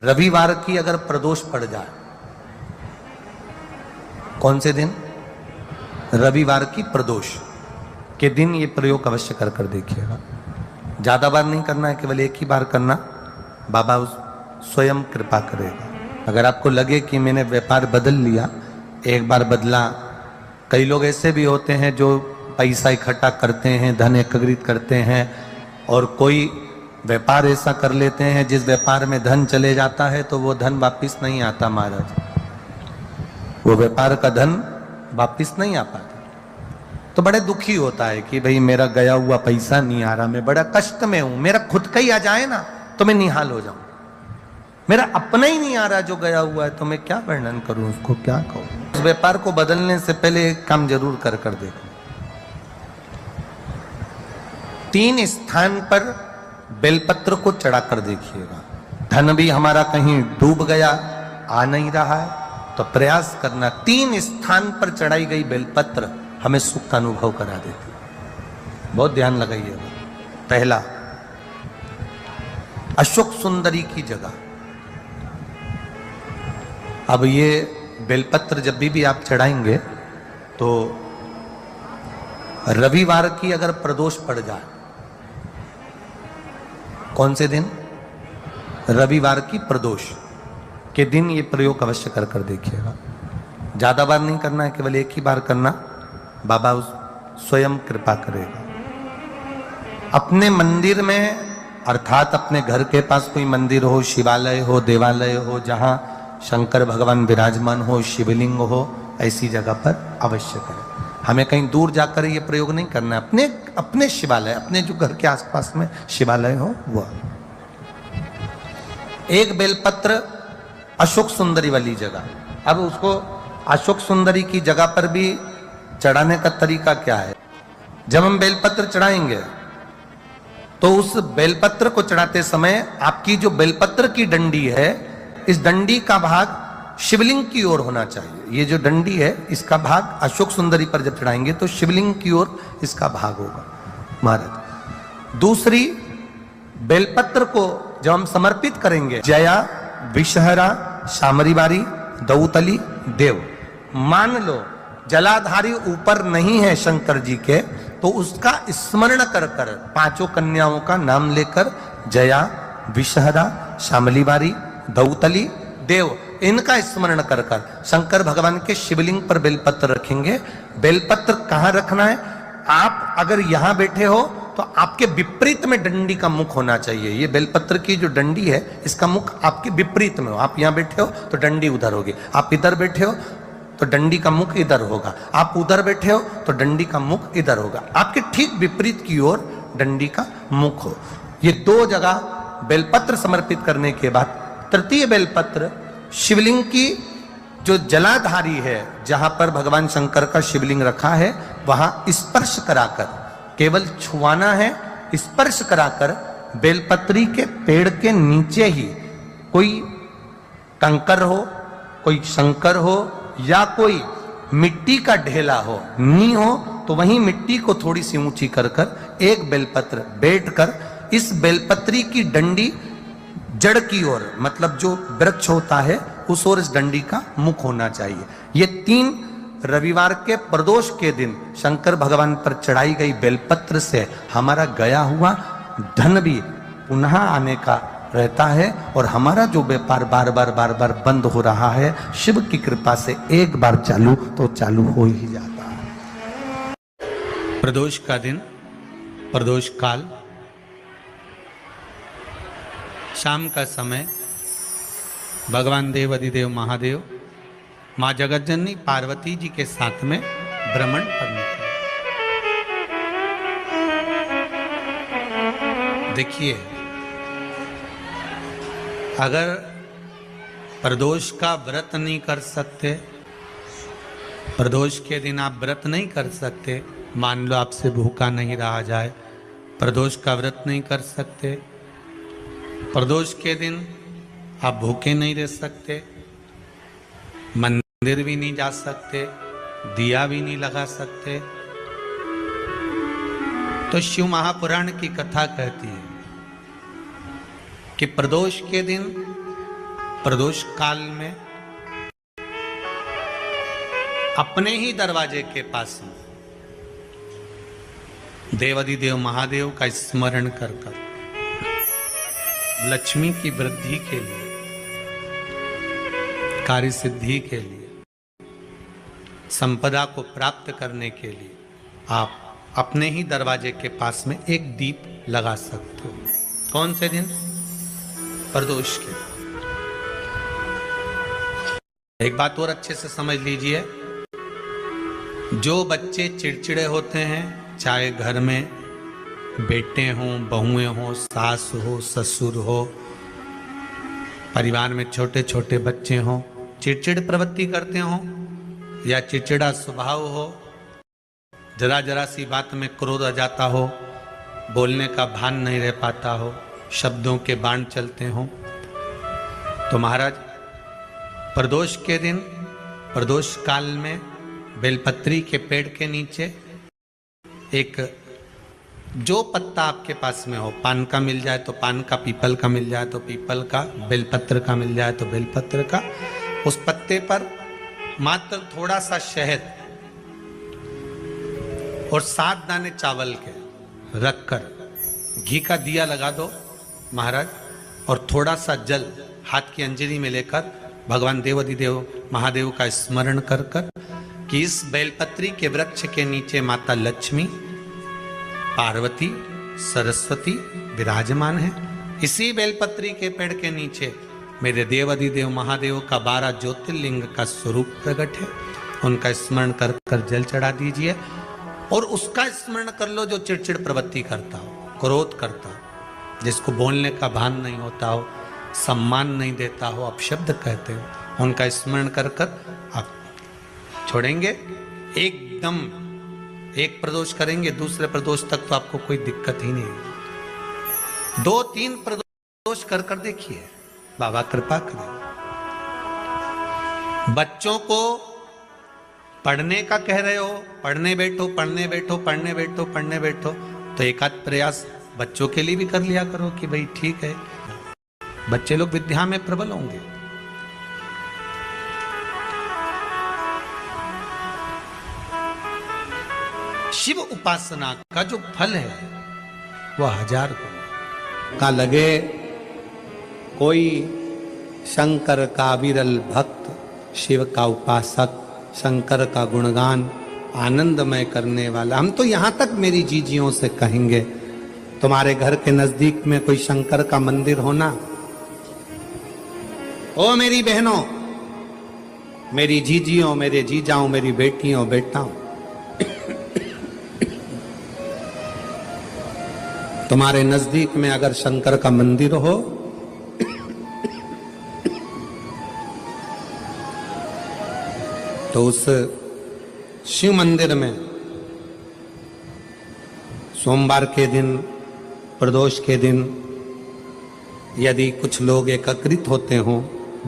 रविवार की अगर प्रदोष पड़ जाए, कौन से दिन? रविवार की प्रदोष के दिन ये प्रयोग अवश्य कर देखिएगा। ज्यादा बार नहीं करना है, केवल एक ही बार करना, बाबा स्वयं कृपा करेगा। अगर आपको लगे कि मैंने व्यापार बदल लिया, एक बार बदला, कई लोग ऐसे भी होते हैं जो पैसा इकट्ठा करते हैं, धन एकत्रित करते हैं, और कोई व्यापार ऐसा कर लेते हैं जिस व्यापार में धन चले जाता है तो वो धन वापिस नहीं आता महाराज, वो व्यापार का धन वापिस नहीं आ पाता। तो बड़े दुखी होता है कि भाई मेरा गया हुआ पैसा नहीं आ रहा, मैं बड़ा कष्ट में हूं, मेरा खुद का ही आ जाए ना तो मैं निहाल हो जाऊं, मेरा अपना ही नहीं आ रहा जो गया हुआ है, तो मैं क्या वर्णन करूं, उसको क्या कहूं। उस व्यापार को बदलने से पहले एक काम जरूर कर देखो। 3 स्थान पर बेलपत्र को चढ़ाकर देखिएगा। धन भी हमारा कहीं डूब गया, आ नहीं रहा है, तो प्रयास करना 3 स्थान पर चढ़ाई गई बेलपत्र हमें सुख का अनुभव करा देती है। बहुत ध्यान लगाइएगा। पहला, अशोक सुंदरी की जगह। अब ये बेलपत्र जब भी आप चढ़ाएंगे तो रविवार की अगर प्रदोष पड़ जाए, कौन से दिन? रविवार की प्रदोष के दिन ये प्रयोग अवश्य कर देखिएगा। ज्यादा बार नहीं करना है, केवल एक ही बार करना, बाबा स्वयं कृपा करेगा। अपने मंदिर में, अर्थात अपने घर के पास कोई मंदिर हो, शिवालय हो, देवालय हो, जहां शंकर भगवान विराजमान हो, शिवलिंग हो, ऐसी जगह पर अवश्य करें। हमें कहीं दूर जाकर ये प्रयोग नहीं करना है, अपने शिवालय, अपने जो घर के आसपास में शिवालय हो वो। एक बेलपत्र अशोक सुंदरी वाली जगह। अब उसको अशोक सुंदरी की जगह पर भी चढ़ाने का तरीका क्या है? जब हम बेलपत्र चढ़ाएंगे तो उस बेलपत्र को चढ़ाते समय आपकी जो बेलपत्र की डंडी है, इस डंडी का भाग शिवलिंग की ओर होना चाहिए। ये जो डंडी है इसका भाग अशोक सुंदरी पर जब चढ़ाएंगे तो शिवलिंग की ओर इसका भाग होगा महाराज। दूसरी, बेलपत्र को जब हम समर्पित करेंगे, जया, विषहरा, शामरीबारी, दौतली, देव, मान लो जलाधारी ऊपर नहीं है शंकर जी के, तो उसका स्मरण कर 5 कन्याओं का नाम लेकर जया, विषहरा, शामलीबारी, दौतली, देव, इनका स्मरण कर शंकर भगवान के शिवलिंग पर बेलपत्र रखेंगे। बेलपत्र कहां रखना है? आप अगर यहां बैठे हो तो आपके विपरीत में डंडी का मुख होना चाहिए। ये बेलपत्र की जो डंडी है इसका मुख आपके विपरीत में हो। आप यहां बैठे हो तो डंडी उधर होगी, आप इधर बैठे हो तो डंडी का मुख इधर होगा, आप उधर बैठे हो तो डंडी का मुख इधर होगा। आपके ठीक विपरीत की ओर डंडी का मुख हो। ये 2 जगह बेलपत्र समर्पित करने के बाद तृतीय बेलपत्र शिवलिंग की जो जलाधारी है, जहां पर भगवान शंकर का शिवलिंग रखा है, वहां स्पर्श कराकर, केवल छुआना है, स्पर्श कराकर बेलपत्री के पेड़ के नीचे ही कोई कंकर हो, कोई शंकर हो, या कोई मिट्टी का ढेला हो, नी हो, तो वहीं मिट्टी को थोड़ी सी ऊंची कर एक बेलपत्र बैठकर इस बेलपत्री की डंडी जड़ की ओर, मतलब जो वृक्ष होता है उस ओर इस डंडी का मुख होना चाहिए। ये 3 रविवार के प्रदोष के दिन शंकर भगवान पर चढ़ाई गई बेलपत्र से हमारा गया हुआ धन भी पुनः आने का रहता है, और हमारा जो व्यापार बार बार बंद हो रहा है, शिव की कृपा से एक बार चालू तो चालू हो ही जाता है। प्रदोष का दिन, प्रदोष काल, शाम का समय, भगवान देव अधिदेव महादेव माँ जगतजननी पार्वती जी के साथ में भ्रमण करने का। देखिए, अगर प्रदोष का व्रत नहीं कर सकते, प्रदोष के दिन आप व्रत नहीं कर सकते, मान लो आपसे भूखा नहीं रहा जाए, प्रदोष का व्रत नहीं कर सकते, प्रदोष के दिन आप भूखे नहीं रह सकते, मंदिर भी नहीं जा सकते, दिया भी नहीं लगा सकते, तो शिव महापुराण की कथा कहती है कि प्रदोष के दिन प्रदोष काल में अपने ही दरवाजे के पास में देवाधिदेव महादेव का स्मरण कर कर लक्ष्मी की वृद्धि के लिए, कार्य सिद्धि के लिए, संपदा को प्राप्त करने के लिए आप अपने ही दरवाजे के पास में एक दीप लगा सकते हो। कौन से दिन? प्रदोष के। एक बात और अच्छे से समझ लीजिए, जो बच्चे चिड़चिड़े होते हैं, चाहे घर में बेटे हों, बहुएं हों, सास हो, ससुर हो, परिवार में छोटे छोटे बच्चे हों, चिड़चिड़ प्रवृत्ति करते हों या चिड़चिड़ा स्वभाव हो, जरा जरा सी बात में क्रोध आ जाता हो, बोलने का भान नहीं रह पाता हो, शब्दों के बाण चलते हों, तो महाराज प्रदोष के दिन, प्रदोष काल में बेलपत्री के पेड़ के नीचे एक जो पत्ता आपके पास में हो, पान का मिल जाए तो पान का, पीपल का मिल जाए तो पीपल का, बेलपत्र का मिल जाए तो बेलपत्र का, उस पत्ते पर मात्र थोड़ा सा शहद और 7 दाने चावल के रखकर घी का दिया लगा दो महाराज, और थोड़ा सा जल हाथ की अंजलि में लेकर भगवान देवाधिदेव महादेव का स्मरण कर कर कि इस बेलपत्री के वृक्ष के नीचे माता लक्ष्मी, पार्वती, सरस्वती विराजमान है। इसी बेलपत्री के पेड़ के नीचे मेरे देवाधिदेव महादेव का 12 ज्योतिर्लिंग का स्वरूप प्रकट है। उनका स्मरण कर कर जल चढ़ा दीजिए और उसका स्मरण कर लो जो चिड़चिड़ प्रवृत्ति करता हो, क्रोध करता हो, जिसको बोलने का भान नहीं होता हो, सम्मान नहीं देता हो, अपशब्द कहते हो, उनका स्मरण कर कर आप छोड़ेंगे। एकदम एक प्रदोष करेंगे, दूसरे प्रदोष तक तो आपको कोई दिक्कत ही नहीं। 2-3 प्रदोष कर कर देखिए, बाबा कृपा करें। बच्चों को पढ़ने का कह रहे हो, पढ़ने बैठो, पढ़ने बैठो, पढ़ने बैठो, पढ़ने बैठो, तो एक आध प्रयास बच्चों के लिए भी कर लिया करो कि भाई ठीक है, बच्चे लोग विद्या में प्रबल होंगे। शिव उपासना का जो फल है वह 1000 गुना का लगे। कोई शंकर का विरल भक्त, शिव का उपासक, शंकर का गुणगान आनंदमय करने वाला। हम तो यहां तक मेरी जीजियों से कहेंगे, तुम्हारे घर के नजदीक में कोई शंकर का मंदिर होना, ओ मेरी बहनों, मेरी जीजियों, मेरे जीजाओं, मेरी बेटियों, बेटाओं, तुम्हारे नजदीक में अगर शंकर का मंदिर हो तो उस शिव मंदिर में सोमवार के दिन, प्रदोष के दिन यदि कुछ लोग एकत्रित होते हों,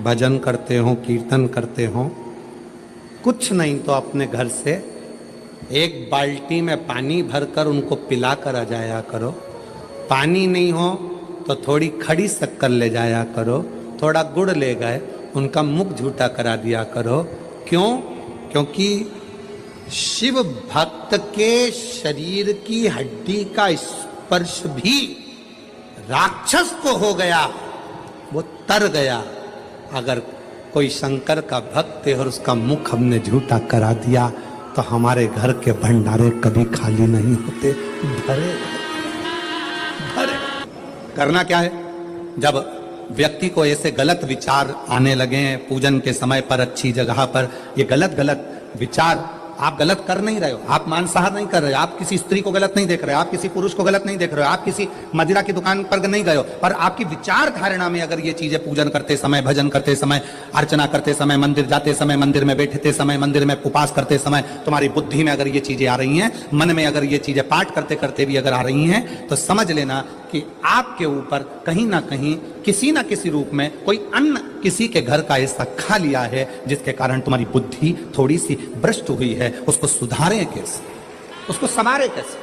भजन करते हों, कीर्तन करते हों, कुछ नहीं तो अपने घर से एक बाल्टी में पानी भरकर उनको पिला कर आ जाया करो। पानी नहीं हो तो थोड़ी खड़ी शक्कर ले जाया करो, थोड़ा गुड़ ले गए, उनका मुख झूठा करा दिया करो। क्यों? क्योंकि शिव भक्त के शरीर की हड्डी का स्पर्श भी राक्षस को हो गया, वो तर गया। अगर कोई शंकर का भक्त है और उसका मुख हमने झूठा करा दिया तो हमारे घर के भंडारे कभी खाली नहीं होते, भरे भरे। करना क्या है? जब व्यक्ति को ऐसे गलत विचार आने लगे हैं पूजन के समय पर, अच्छी जगह पर, ये गलत गलत विचार, आप गलत कर नहीं रहे हो, आप मांसाहार नहीं कर रहे हो, आप किसी स्त्री को गलत नहीं देख रहे हो, आप किसी पुरुष को गलत नहीं देख रहे हो, आप किसी मदिरा की दुकान पर नहीं गए हो, पर आपकी विचार धारणा में अगर ये चीजें पूजन करते समय, भजन करते समय, अर्चना करते समय, मंदिर जाते समय, मंदिर में बैठते समय, मंदिर में उपास करते समय तुम्हारी बुद्धि में अगर ये चीजें आ रही हैं, मन में अगर ये चीजें पाठ करते करते भी अगर आ रही हैं, तो समझ लेना कि आपके ऊपर कहीं ना कहीं किसी ना किसी रूप में कोई अन्न किसी के घर का ऐसा खा लिया है जिसके कारण तुम्हारी बुद्धि थोड़ी सी भ्रष्ट हुई है। उसको सुधारें कैसे, उसको संवारें कैसे?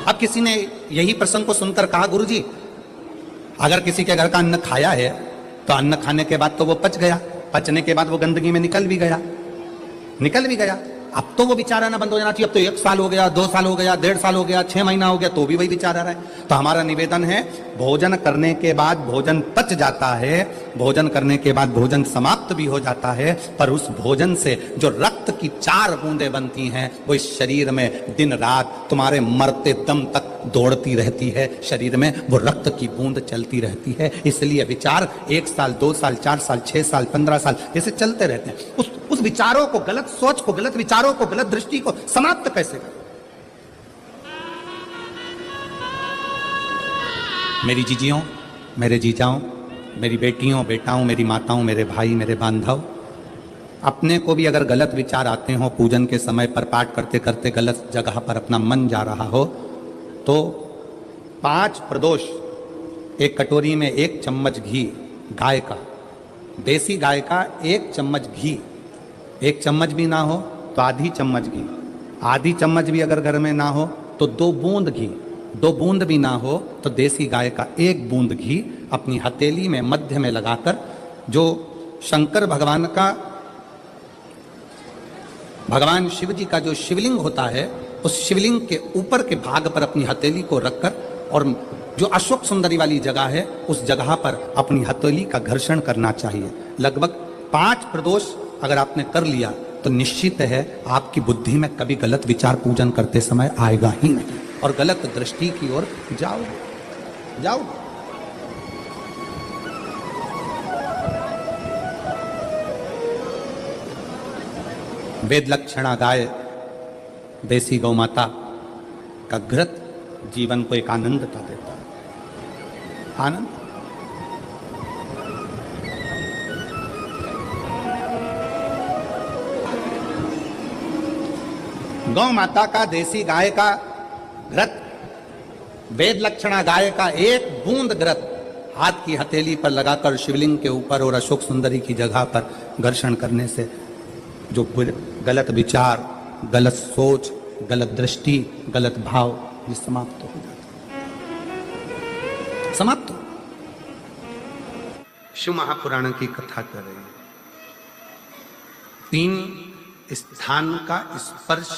अब किसी ने यही प्रसंग को सुनकर कहा, गुरुजी अगर किसी के घर का अन्न खाया है तो अन्न खाने के बाद तो वो पच गया, पचने के बाद वो गंदगी में निकल भी गया। अब तो वो विचार आना बंद हो जाना चाहिए। अब तो 1 साल हो गया, 2 साल हो गया, 1.5 साल हो गया, 6 महीना हो गया, तो भी वही विचार आ रहा है। तो हमारा निवेदन है, भोजन करने के बाद भोजन पच जाता है, भोजन करने के बाद भोजन समाप्त भी हो जाता है, पर उस भोजन से जो रक्त की 4 बूंदें बनती हैं वो इस शरीर में दिन रात तुम्हारे मरते दम तक दौड़ती रहती है। शरीर में वो रक्त की बूंद चलती रहती है। इसलिए विचार 1 साल, 2 साल, 4 साल, 6 साल, 15 साल ऐसे चलते रहते हैं। उस विचारों को, गलत सोच को, गलत विचारों को, गलत दृष्टि को समाप्त कैसे करें? मेरी जीजियों, मेरे जीजाओं, मेरी बेटियों, बेटाओं, मेरी माताओं, मेरे भाई, मेरे बांधव, अपने को भी अगर गलत विचार आते हो, पूजन के समय पर पाठ करते करते गलत जगह पर अपना मन जा रहा हो, तो 5 प्रदोष, एक कटोरी में 1 चम्मच घी, गाय का, देसी गाय का 1 चम्मच घी, 1 चम्मच भी ना हो तो आधी चम्मच घी, आधी चम्मच भी अगर घर में ना हो तो 2 बूंद घी, 2 बूंद भी ना हो तो देसी गाय का 1 बूंद घी अपनी हथेली में मध्य में लगाकर, जो शंकर भगवान का, भगवान शिव जी का जो शिवलिंग होता है, उस शिवलिंग के ऊपर के भाग पर अपनी हथेली को रखकर, और जो अशोक सुंदरी वाली जगह है उस जगह पर अपनी हथेली का घर्षण करना चाहिए। लगभग 5 प्रदोष अगर आपने कर लिया तो निश्चित है आपकी बुद्धि में कभी गलत विचार पूजन करते समय आएगा ही नहीं, और गलत दृष्टि की ओर जाओ। वेद लक्षणा गाय, देसी गौ माता का घृत जीवन को एक आनंदता देता है। आनंद। गौ माता का, देसी गाय का घृत, वेद लक्षणा गाय का 1 बूंद घृत हाथ की हथेली पर लगाकर शिवलिंग के ऊपर और अशोक सुंदरी की जगह पर घर्षण करने से जो गलत विचार, गलत सोच, गलत दृष्टि, गलत भाव, ये समाप्त हो जाता है। समाप्त हो। शिव महापुराण की कथा कर रही है। 3 स्थान का स्पर्श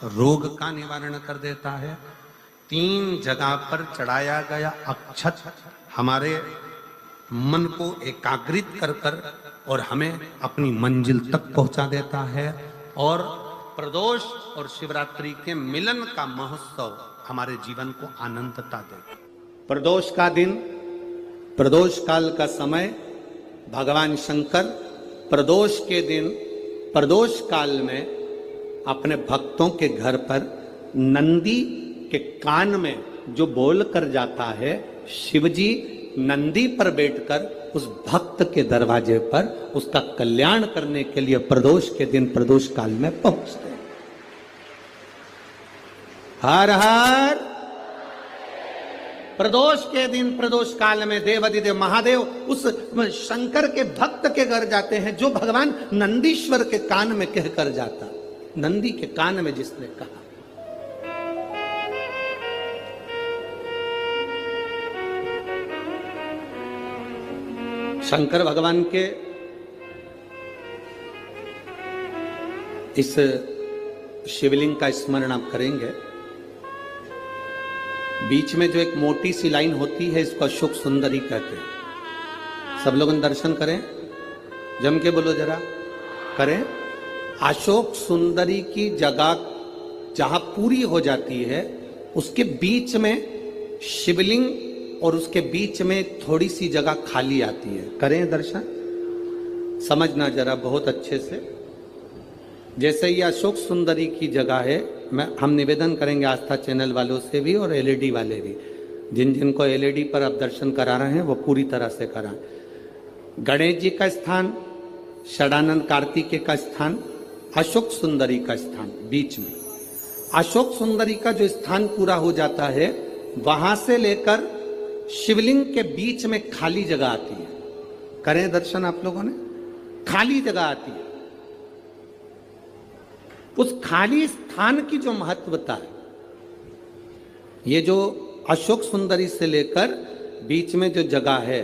रोग का निवारण कर देता है। 3 जगह पर चढ़ाया गया अक्षत हमारे मन को एकाग्रित कर और हमें अपनी मंजिल तक पहुंचा देता है। और प्रदोष और शिवरात्रि के मिलन का महोत्सव हमारे जीवन को आनंदता देता है। प्रदोष का दिन, प्रदोष काल का समय, भगवान शंकर प्रदोष के दिन, प्रदोष काल में अपने भक्तों के घर पर नंदी के कान में जो बोल कर जाता है, शिवजी नंदी पर बैठकर उस भक्त के दरवाजे पर उसका कल्याण करने के लिए प्रदोष के दिन, प्रदोष काल में पहुंचते हैं। हर हर। प्रदोष के दिन, प्रदोष काल में देवाधिदेव महादेव उस शंकर के भक्त के घर जाते हैं जो भगवान नंदीश्वर के कान में कहकर जाता। नंदी के कान में जिसने कहा, शंकर भगवान के इस शिवलिंग का स्मरण आप करेंगे। बीच में जो एक मोटी सी लाइन होती है, इसको अशोक सुंदरी कहते हैं। सब लोग दर्शन करें, जम के बोलो जरा, करें। अशोक सुंदरी की जगह जहां पूरी हो जाती है, उसके बीच में शिवलिंग और उसके बीच में थोड़ी सी जगह खाली आती है। करें दर्शन, समझना जरा बहुत अच्छे से। जैसे ये अशोक सुंदरी की जगह है, हम निवेदन करेंगे आस्था चैनल वालों से भी और एलईडी वाले भी, जिन जिनको एलईडी पर आप दर्शन करा रहे हैं वो पूरी तरह से कराएं। गणेश जी का स्थान, षडानंद कार्तिकेय का स्थान, अशोक सुंदरी का स्थान बीच में। अशोक सुंदरी का जो स्थान पूरा हो जाता है, वहां से लेकर शिवलिंग के बीच में खाली जगह आती है। करें दर्शन आप लोगों ने, खाली जगह आती है। उस खाली स्थान की जो महत्वता है, ये जो अशोक सुंदरी से लेकर बीच में जो जगह है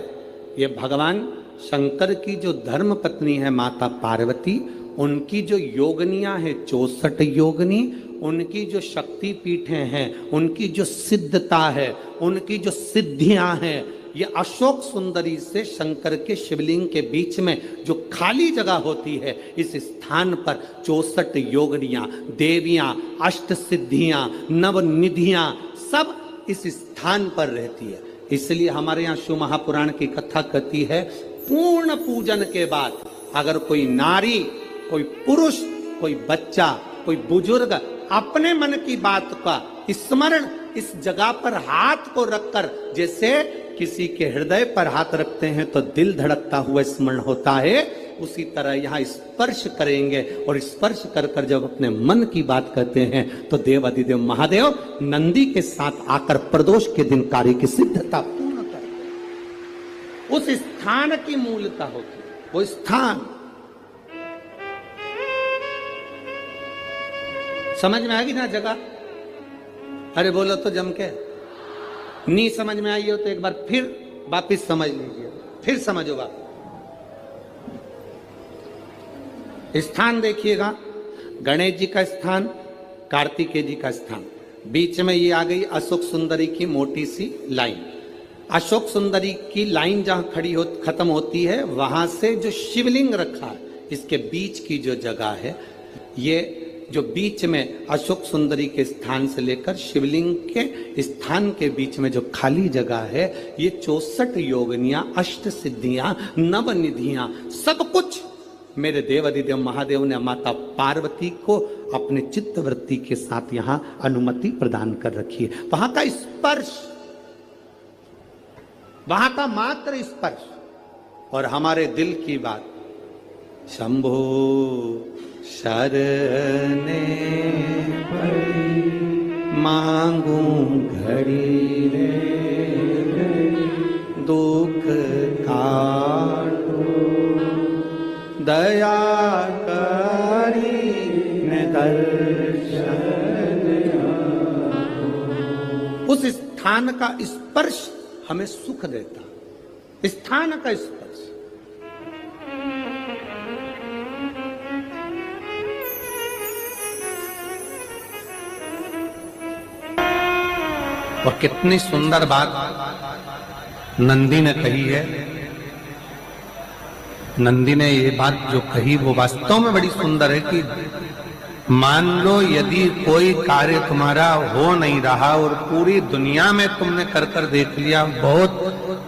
ये भगवान शंकर की जो धर्म पत्नी है माता पार्वती, उनकी जो योगनियां हैं 64 योगनी, उनकी जो शक्ति पीठें हैं, उनकी जो सिद्धता है, उनकी जो सिद्धियां हैं, ये अशोक सुंदरी से शंकर के शिवलिंग के बीच में जो खाली जगह होती है, इस स्थान पर 64 योगनियां, देवियां, अष्ट सिद्धियां, नवनिधियां सब इस स्थान पर रहती है। इसलिए हमारे यहाँ शिव महापुराण की कथा कहती है, पूर्ण पूजन के बाद अगर कोई नारी, कोई पुरुष, कोई बच्चा, कोई बुजुर्ग अपने मन की बात का स्मरण इस जगह पर हाथ को रखकर, जैसे किसी के हृदय पर हाथ रखते हैं तो दिल धड़कता हुआ स्मरण होता है, उसी तरह यहाँ स्पर्श करेंगे और स्पर्श कर कर जब अपने मन की बात कहते हैं तो देवाधिदेव महादेव नंदी के साथ आकर प्रदोष के दिन कार्य की सिद्धता पूर्ण करते। उस स्थान की मूलता होती है, वो स्थान समझ में आएगी ना जगह? अरे बोलो तो जम के। नहीं समझ में आई हो तो एक बार फिर वापिस समझ लीजिए, फिर समझो बात। स्थान देखिएगा, गणेश जी का स्थान, कार्तिकेय जी का स्थान, बीच में ये आ गई अशोक सुंदरी की मोटी सी लाइन। अशोक सुंदरी की लाइन जहां खत्म होती है, वहां से जो शिवलिंग रखा है, इसके बीच की जो जगह है, ये जो बीच में अशोक सुंदरी के स्थान से लेकर शिवलिंग के स्थान के बीच में जो खाली जगह है, ये 64 योगनियां, अष्ट सिद्धियां, नवनिधियां, सब कुछ मेरे देवाधिदेव महादेव ने माता पार्वती को अपने चित्तवृत्ति के साथ यहां अनुमति प्रदान कर रखी है। वहां का स्पर्श, वहां का मात्र स्पर्श और हमारे दिल की बात, शंभो शरणे पड़ी मांगू घड़ी रे दुख काटो दया करी ने दर्शन। उस स्थान का स्पर्श हमें सुख देता, स्थान का स्पर्श। और कितनी सुंदर बात नंदी ने कही है। नंदी ने ये बात जो कही वो वास्तव में बड़ी सुंदर है कि मान लो यदि कोई कार्य तुम्हारा हो नहीं रहा और पूरी दुनिया में तुमने कर कर देख लिया, बहुत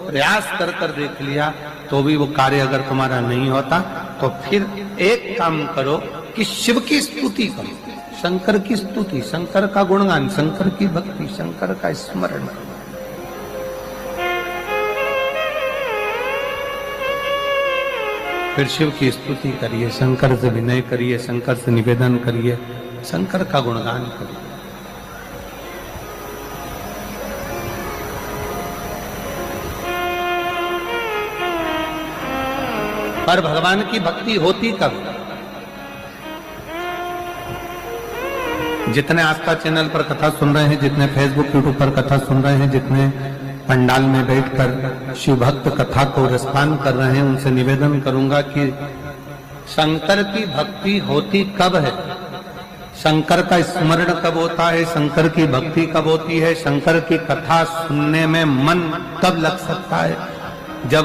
प्रयास कर कर देख लिया, तो भी वो कार्य अगर तुम्हारा नहीं होता, तो फिर एक काम करो कि शिव की स्तुति करो, शंकर की स्तुति, शंकर का गुणगान, शंकर की भक्ति, शंकर का स्मरण। फिर शिव की स्तुति करिए, शंकर से विनय करिए, शंकर से निवेदन करिए, शंकर का गुणगान करिए। पर भगवान की भक्ति होती कब? जितने आस्था चैनल पर कथा सुन रहे हैं, जितने फेसबुक यूट्यूब पर कथा सुन रहे हैं, जितने पंडाल में बैठकर शिव भक्त कथा को रसपान कर रहे हैं, उनसे निवेदन करूंगा कि शंकर की भक्ति होती कब है, शंकर का स्मरण कब होता है, शंकर की भक्ति कब होती है, शंकर की कथा सुनने में मन कब लग सकता है, जब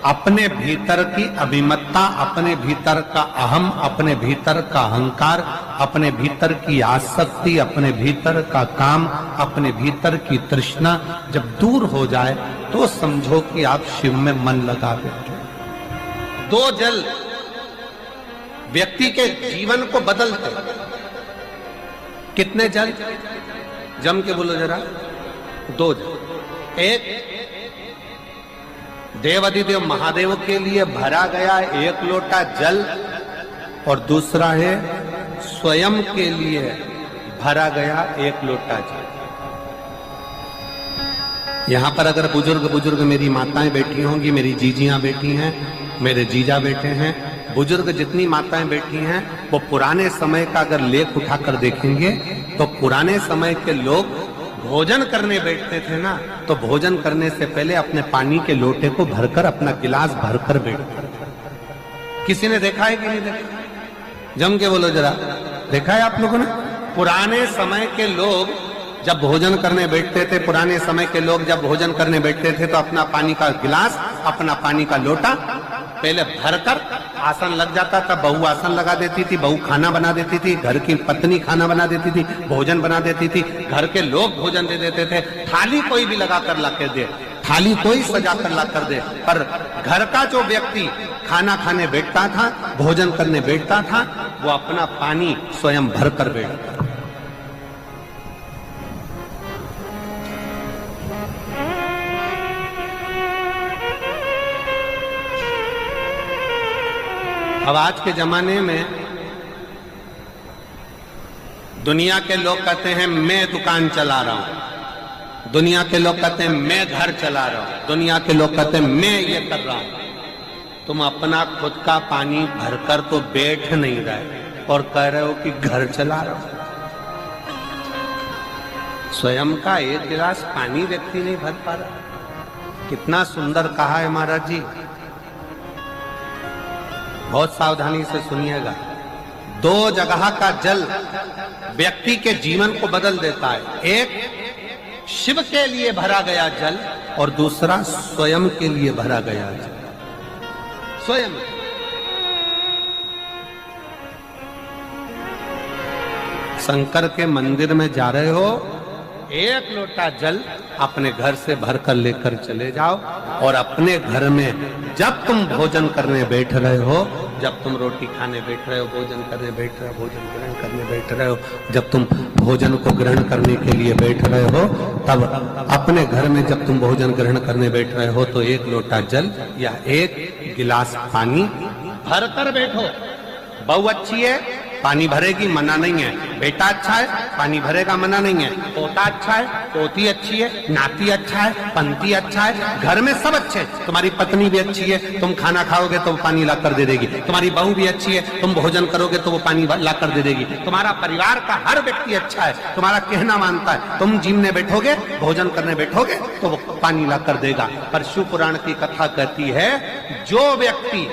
अपने भीतर की अभिमत्ता, अपने भीतर का अहम, अपने भीतर का अहंकार, अपने भीतर की आसक्ति, अपने भीतर का काम, अपने भीतर की तृष्णा जब दूर हो जाए तो समझो कि आप शिव में मन लगा बैठे। दो जल व्यक्ति के जीवन को बदलते। कितने जल? जम के बोलो जरा। दो जल। एक देवाधिदेव महादेव के लिए भरा गया एक लोटा जल और दूसरा है स्वयं के लिए भरा गया एक लोटा जल। यहां पर अगर बुजुर्ग मेरी माताएं बैठी होंगी, मेरी जीजियां बैठी हैं, मेरे जीजा बैठे हैं, बुजुर्ग जितनी माताएं बैठी हैं, वो पुराने समय का अगर लेख उठाकर देखेंगे तो पुराने समय के लोग भोजन करने बैठते थे ना, तो भोजन करने से पहले अपने पानी के लोटे को भरकर, अपना गिलास भरकर बैठते थे। किसी ने देखा है कि नहीं देखा? जम के बोलो जरा, देखा है आप लोगों ने? पुराने समय के लोग जब भोजन करने बैठते थे, पुराने समय के लोग जब भोजन करने बैठते थे तो अपना पानी का गिलास, अपना पानी का लोटा पहले भरकर आसन लग जाता था। बहू आसन लगा देती थी, बहू खाना बना देती थी, घर की पत्नी खाना बना देती थी, भोजन बना देती थी, घर के लोग भोजन दे देते थे। थाली कोई भी लगा कर ला कर दे, थाली कोई सजा कर ला कर दे, पर घर का जो व्यक्ति खाना खाने बैठता था, भोजन करने बैठता था, वो अपना पानी स्वयं भर कर बैठता था। अब आज के जमाने में दुनिया के लोग कहते हैं मैं दुकान चला रहा हूं, दुनिया के लोग कहते हैं मैं घर चला रहा हूं, दुनिया के लोग कहते हैं मैं ये कर रहा हूं। तुम अपना खुद का पानी भरकर तो बैठ नहीं रहे और कह रहे हो कि घर चला रहा हूं। स्वयं का एक गिलास पानी व्यक्ति नहीं भर पा रहा। कितना सुंदर कहा है महाराज जी। बहुत सावधानी से सुनिएगा। दो जगह का जल व्यक्ति के जीवन को बदल देता है। एक शिव के लिए भरा गया जल और दूसरा स्वयं के लिए भरा गया जल। स्वयं शंकर के मंदिर में जा रहे हो, एक लोटा जल अपने घर से भरकर लेकर चले जाओ और अपने घर में जब तुम भोजन करने बैठ रहे हो, जब तुम रोटी खाने बैठ रहे हो, भोजन करने बैठ रहे हो, भोजन ग्रहण करने बैठ रहे हो, जब तुम भोजन को ग्रहण करने के लिए बैठ रहे हो, तब अपने घर में जब तुम भोजन ग्रहण करने बैठ रहे हो तो एक लोटा जल या एक गिलास पानी भरकर बैठो। बहू अच्छी है, पानी भरेगी, मना नहीं है। बेटा अच्छा है, पानी भरेगा, मना नहीं है। पोता अच्छा है, पोती अच्छी है, नाती अच्छा है, पंती अच्छा है, घर में सब अच्छे। तुम्हारी पत्नी भी अच्छी है, तुम खाना खाओगे तो वो पानी ला कर दे देगी। तुम्हारी बहू भी अच्छी है, तुम भोजन करोगे तो वो पानी ला कर दे देगी। तुम्हारा परिवार का हर व्यक्ति अच्छा है, तुम्हारा कहना मानता है। तुम जिमने बैठोगे, भोजन करने बैठोगे तो वो पानी ला कर देगा। पर शिव पुराण की कथा कहती है, जो व्यक्ति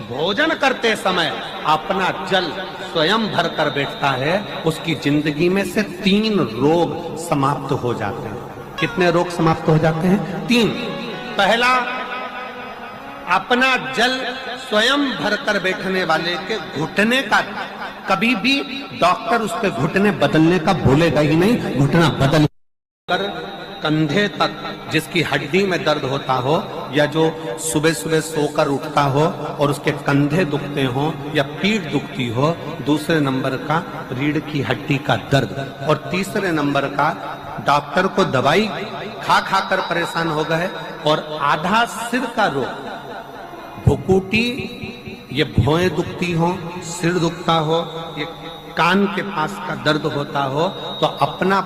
भोजन करते समय अपना जल स्वयं भर कर बैठता है, उसकी जिंदगी में से 3 रोग समाप्त हो जाते हैं। कितने रोग समाप्त हो जाते हैं? 3। पहला, अपना जल स्वयं भरकर बैठने वाले के घुटने का कभी भी डॉक्टर उसके घुटने बदलने का बोलेगा ही नहीं। घुटना बदल कर कंधे तक जिसकी हड्डी में दर्द होता हो, या जो सुबह सुबह सोकर उठता हो और उसके कंधे दुखते हो या पीठ दुखती हो, दूसरे नंबर का रीढ़ की हड्डी का दर्द, और तीसरे नंबर का डॉक्टर को दवाई खा खा कर परेशान हो गए, और आधा सिर का रोग, भुकुटी, ये भौएं दुखती हो, सिर दुखता हो, ये कान के पास का दर्द होता हो, तो अपना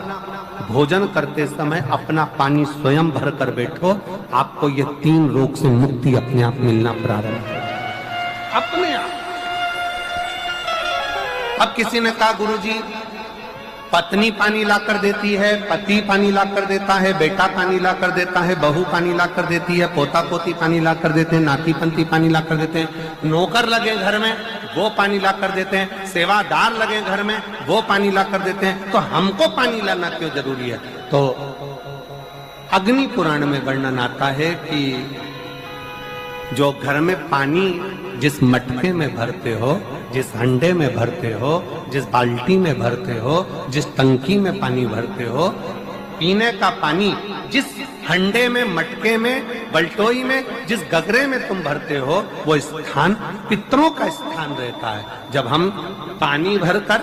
भोजन करते समय अपना पानी स्वयं भर कर बैठो। आपको ये 3 रोग से मुक्ति अपने आप मिलना प्रारंभ हो, अपने आप। अब किसी ने कहा, गुरुजी पत्नी पानी ला कर देती है, पति पानी ला कर देता है, बेटा पानी ला कर देता है, बहू पानी ला कर देती है, पोता पोती पानी ला कर देते हैं, नाती पंती पानी ला कर देते हैं, नौकर लगे घर में वो पानी ला कर देते हैं, सेवादार लगे घर में वो पानी ला कर देते हैं, तो हमको पानी लाना क्यों जरूरी है? तो अग्नि पुराण में वर्णन आता है कि जो घर में पानी जिस मटके में भरते हो, जिस हंडे में भरते हो, जिस बाल्टी में भरते हो, जिस टंकी में पानी भरते हो, पीने का पानी जिस हंडे में, मटके में, बल्टोई में, जिस गगरे में तुम भरते हो, वो स्थान पितरों का स्थान रहता है। जब हम पानी भरकर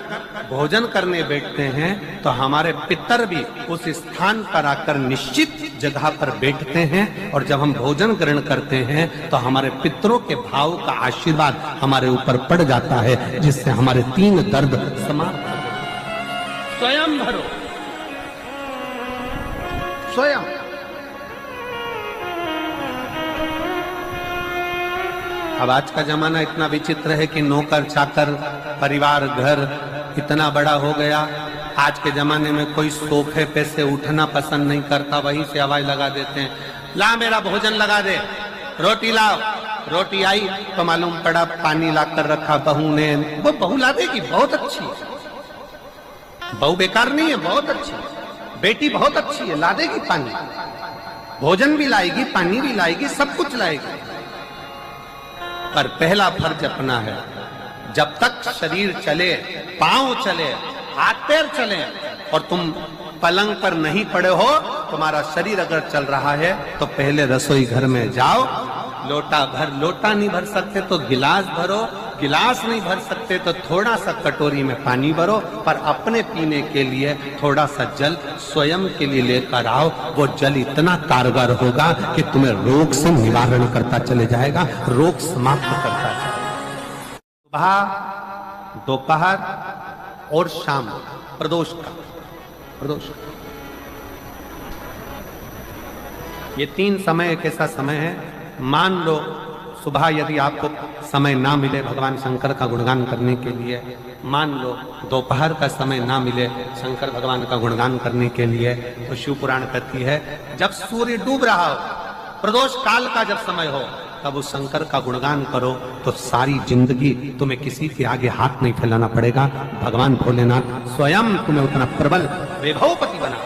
भोजन करने बैठते हैं तो हमारे पितर भी उस स्थान पर आकर निश्चित जगह पर बैठते हैं, और जब हम भोजन ग्रहण करते हैं तो हमारे पितरों के भाव का आशीर्वाद हमारे ऊपर पड़ जाता है, जिससे हमारे 3 दर्द समाप्त हो। स्वयं भरो, स्वयं। अब आज का जमाना इतना विचित्र है कि नौकर चाकर, परिवार, घर इतना बड़ा हो गया आज के जमाने में कोई सोफे पे से उठना पसंद नहीं करता, वहीं से हवाई लगा देते हैं, ला मेरा भोजन लगा दे, रोटी लाओ। रोटी आई तो मालूम पड़ा पानी ला कर रखा बहू ने। वो बहू ला देगी, बहुत अच्छी है, बहू बेकार नहीं है, बहुत अच्छी है, बेटी बहुत अच्छी है, ला देगी पानी, भोजन भी लाएगी, पानी भी लाएगी, सब कुछ लाएगी। पर पहला फर्ज अपना है, जब तक शरीर चले, पांव चले, हाथ पैर चले और तुम पलंग पर नहीं पड़े हो, तुम्हारा शरीर अगर चल रहा है तो पहले रसोई घर में जाओ, लोटा भर, लोटा नहीं भर सकते तो गिलास भरो, गिलास नहीं भर सकते तो थोड़ा सा कटोरी में पानी भरो, पर अपने पीने के लिए थोड़ा सा जल स्वयं के लिए लेकर आओ। वो जल इतना कारगर होगा कि तुम्हें रोग से निवारण करता चले जाएगा, रोग समाप्त करता जाएगा। सुबह, दोपहर और शाम प्रदोष का, प्रदोष ये 3 समय एक ऐसा समय है, मान लो सुबह यदि आपको समय ना मिले भगवान शंकर का गुणगान करने के लिए, मान लो दोपहर का समय ना मिले शंकर भगवान का गुणगान करने के लिए, तो शिव पुराण कहती है जब सूर्य डूब रहा हो, प्रदोष काल का जब समय हो, तब उस शंकर का गुणगान करो तो सारी जिंदगी तुम्हें किसी के आगे हाथ नहीं फैलाना पड़ेगा। भगवान भोलेनाथ स्वयं तुम्हें उतना प्रबल वैभवपति बना